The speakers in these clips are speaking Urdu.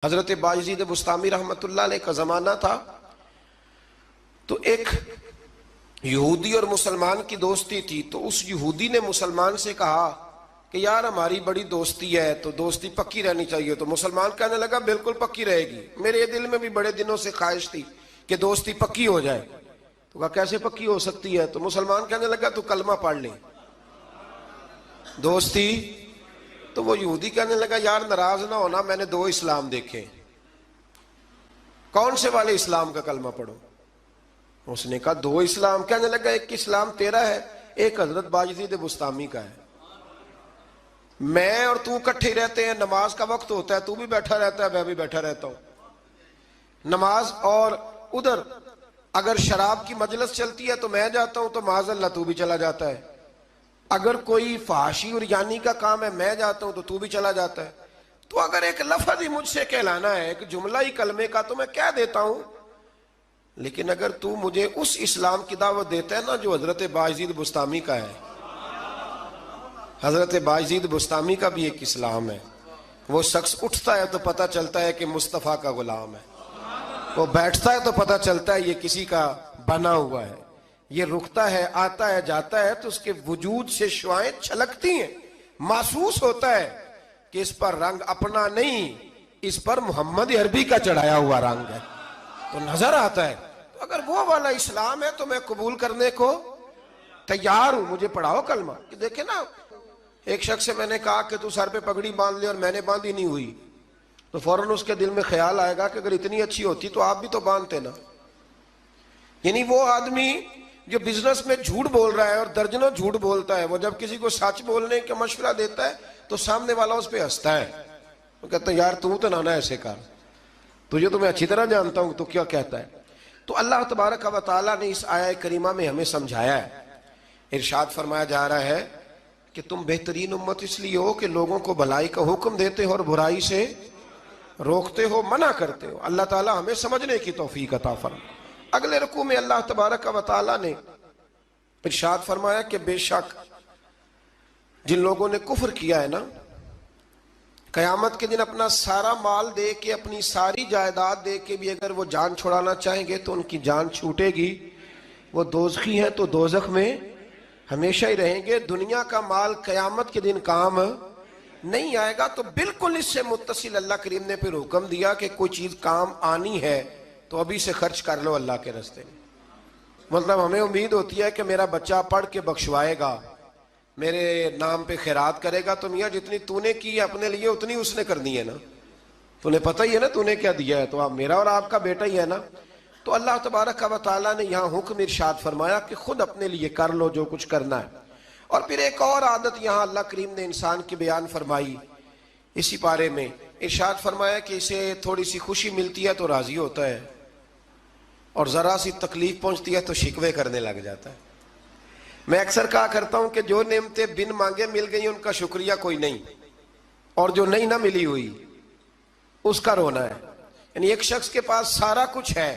حضرت باجزید بستامی رحمت اللہ علیہ کا زمانہ تھا تو ایک یہودی اور مسلمان کی دوستی تھی، تو اس یہودی نے مسلمان سے کہا کہ یار ہماری بڑی دوستی ہے تو دوستی پکی رہنی چاہیے، تو مسلمان کہنے لگا بالکل پکی رہے گی، میرے دل میں بھی بڑے دنوں سے خواہش تھی کہ دوستی پکی ہو جائے۔ تو کہا کیسے پکی ہو سکتی ہے؟ تو مسلمان کہنے لگا تو کلمہ پڑھ لے دوستی۔ تو وہ یہودی کہنے لگا یار ناراض نہ ہونا، میں نے دو اسلام دیکھے، کون سے والے اسلام کا کلمہ پڑھو؟ اس نے کہا دو اسلام۔ کہنے لگا ایک اسلام تیرا ہے، ایک حضرت باجزید بستامی کا ہے، میں اور تو اکٹھے رہتے ہیں، نماز کا وقت ہوتا ہے تو بھی بیٹھا رہتا ہے میں بھی بیٹھا رہتا ہوں نماز، اور ادھر اگر شراب کی مجلس چلتی ہے تو میں جاتا ہوں تو معاذ اللہ تو بھی چلا جاتا ہے، اگر کوئی فحاشی اور یعنی کا کام ہے میں جاتا ہوں تو بھی چلا جاتا ہے، تو اگر ایک لفظ ہی مجھ سے کہلانا ہے، ایک جملہ ہی کلمے کا، تو میں کہہ دیتا ہوں، لیکن اگر تو مجھے اس اسلام کی دعوت دیتا ہے نا جو حضرت باجزید بستامی کا ہے، حضرت باجزید بستامی کا بھی ایک اسلام ہے، وہ شخص اٹھتا ہے تو پتہ چلتا ہے کہ مصطفیٰ کا غلام ہے، وہ بیٹھتا ہے تو پتہ چلتا ہے یہ کسی کا بنا ہوا ہے، یہ رکتا ہے آتا ہے جاتا ہے تو اس کے وجود سے شعائیں چھلکتی ہیں، محسوس ہوتا ہے کہ اس پر رنگ اپنا نہیں، اس پر محمد عربی کا چڑھایا ہوا رنگ ہے، تو نظر آتا ہے۔ تو اگر وہ والا اسلام ہے تو میں قبول کرنے کو تیار ہوں، مجھے پڑھاؤ کلمہ۔ دیکھیں نا، ایک شخص سے میں نے کہا کہ تو سر پہ پگڑی باندھ لے، اور میں نے باندھی نہیں ہوئی، تو فوراً اس کے دل میں خیال آئے گا کہ اگر اتنی اچھی ہوتی تو آپ بھی تو باندھتے نا۔ یعنی وہ آدمی جو بزنس میں جھوٹ بول رہا ہے اور درجنوں جھوٹ بولتا ہے، وہ جب کسی کو سچ بولنے کا مشورہ دیتا ہے تو سامنے والا اس پہ ہنستا ہے، وہ کہتا ہے یار تو نہ ایسے کر، تجھے تو میں اچھی طرح جانتا ہوں تو کیا کہتا ہے۔ تو اللہ تبارک و تعالیٰ نے اس آیہ کریمہ میں ہمیں سمجھایا ہے، ارشاد فرمایا جا رہا ہے کہ تم بہترین امت اس لیے ہو کہ لوگوں کو بھلائی کا حکم دیتے ہو اور برائی سے روکتے ہو، منع کرتے ہو۔ اللہ تعالیٰ ہمیں سمجھنے کی توفیق عطا فرمائے۔ اگلے رکوع میں اللہ تبارک و تعالیٰ نے ارشاد فرمایا کہ بے شک جن لوگوں نے کفر کیا ہے نا، قیامت کے دن اپنا سارا مال دے کے، اپنی ساری جائیداد دے کے بھی اگر وہ جان چھڑانا چاہیں گے تو ان کی جان چھوٹے گی، وہ دوزخی ہیں تو دوزخ میں ہمیشہ ہی رہیں گے، دنیا کا مال قیامت کے دن کام نہیں آئے گا۔ تو بالکل اس سے متصل اللہ کریم نے پھر حکم دیا کہ کوئی چیز کام آنی ہے تو ابھی سے خرچ کر لو اللہ کے راستے میں۔ مطلب ہمیں امید ہوتی ہے کہ میرا بچہ پڑھ کے بخشوائے گا، میرے نام پہ خیرات کرے گا، تو میاں جتنی تو نے کی ہے اپنے لیے اتنی اس نے کرنی ہے نا، تو نے پتہ ہی ہے نا تو نے کیا دیا ہے، تو آپ میرا اور آپ کا بیٹا ہی ہے نا۔ تو اللہ تبارک و تعالیٰ نے یہاں حکم ارشاد فرمایا کہ خود اپنے لیے کر لو جو کچھ کرنا ہے۔ اور پھر ایک اور عادت یہاں اللہ کریم نے انسان کی بیان فرمائی اسی پارے میں، ارشاد فرمایا کہ اسے تھوڑی سی خوشی ملتی ہے تو راضی ہوتا ہے، اور ذرا سی تکلیف پہنچتی ہے تو شکوے کرنے لگ جاتا ہے۔ میں اکثر کہا کرتا ہوں کہ جو نعمتیں بن مانگے مل گئی ان کا شکریہ کوئی نہیں، اور جو نہیں نہ ملی ہوئی اس کا رونا ہے۔ یعنی ایک شخص کے پاس سارا کچھ ہے،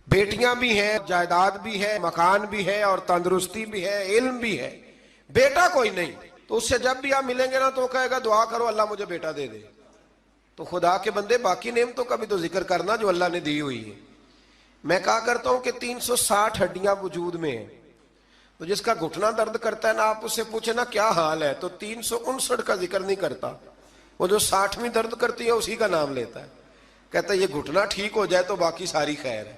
بیٹیاں بھی ہیں، جائیداد بھی ہے، مکان بھی ہے، اور تندرستی بھی ہے، علم بھی ہے، بیٹا کوئی نہیں، تو اس سے جب بھی آپ ملیں گے نا تو وہ کہے گا دعا کرو اللہ مجھے بیٹا دے دے۔ تو خدا کے بندے باقی نعمتوں کا بھی تو ذکر کرنا جو اللہ نے دی ہوئی ہے۔ میں کہا کرتا ہوں کہ 360 ہڈیاں وجود میں ہیں، تو جس کا گھٹنا درد کرتا ہے نا آپ اس سے پوچھیں نا کیا حال ہے، تو 359 کا ذکر نہیں کرتا، وہ جو 60ویں درد کرتی ہے اسی کا نام لیتا ہے، کہتا ہے یہ گھٹنا ٹھیک ہو جائے تو باقی ساری خیر ہے۔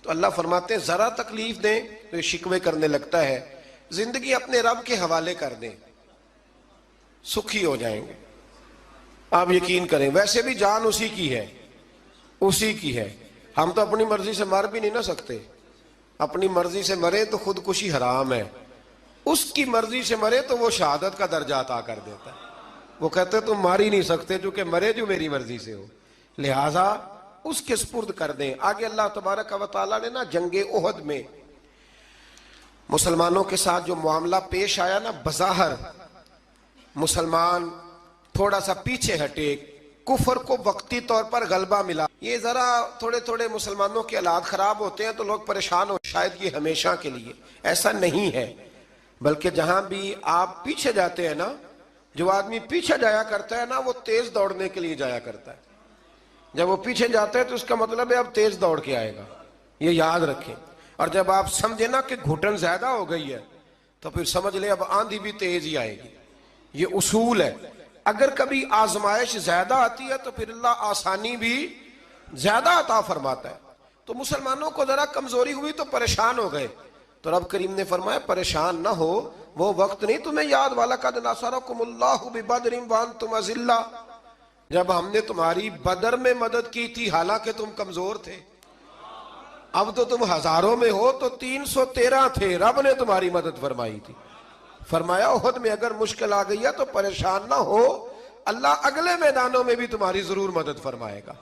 تو اللہ فرماتے ہیں ذرا تکلیف دیں تو یہ شکوے کرنے لگتا ہے، زندگی اپنے رب کے حوالے کر دیں، سکھی ہو جائیں گے۔ آپ یقین کریں ویسے بھی جان اسی کی ہے، اسی کی ہے، ہم تو اپنی مرضی سے مر بھی نہیں نہ سکتے، اپنی مرضی سے مرے تو خودکشی حرام ہے، اس کی مرضی سے مرے تو وہ شہادت کا درجہ عطا کر دیتا ہے، وہ کہتے ہیں تم مار ہی نہیں سکتے چونکہ مرے جو میری مرضی سے ہو، لہٰذا اس کے سپرد کر دیں۔ آگے اللہ تبارک و تعالیٰ نے نا جنگ احد میں مسلمانوں کے ساتھ جو معاملہ پیش آیا نا، بظاہر مسلمان تھوڑا سا پیچھے ہٹے، کفر کو وقتی طور پر غلبہ ملا، یہ ذرا تھوڑے تھوڑے مسلمانوں کے حالات خراب ہوتے ہیں تو لوگ پریشان ہو شاید یہ ہمیشہ کے لیے، ایسا نہیں ہے، بلکہ جہاں بھی آپ پیچھے جاتے ہیں نا جو آدمی پیچھے جایا کرتا ہے نا وہ تیز دوڑنے کے لیے جایا کرتا ہے. جب وہ پیچھے جاتا ہے تو اس کا مطلب ہے اب تیز دوڑ کے آئے گا, یہ یاد رکھیں. اور جب آپ سمجھے نا کہ گھٹن زیادہ ہو گئی ہے تو پھر سمجھ لیں اب آندھی بھی تیز ہی آئے گی. یہ اصول ہے. اگر کبھی آزمائش زیادہ آتی ہے تو پھر اللہ آسانی بھی زیادہ عطا فرماتا ہے. تو مسلمانوں کو ذرا کمزوری ہوئی تو پریشان ہو گئے, تو رب کریم نے فرمایا پریشان نہ ہو, وہ وقت نہیں تمہیں یاد والا قد نصرکم اللہ ببدر وانتم اذلہ, جب ہم نے تمہاری بدر میں مدد کی تھی حالانکہ تم کمزور تھے. اب تو تم ہزاروں میں ہو تو 313 تھے, رب نے تمہاری مدد فرمائی تھی. فرمایا احد میں اگر مشکل آ گئی ہے تو پریشان نہ ہو, اللہ اگلے میدانوں میں بھی تمہاری ضرور مدد فرمائے گا.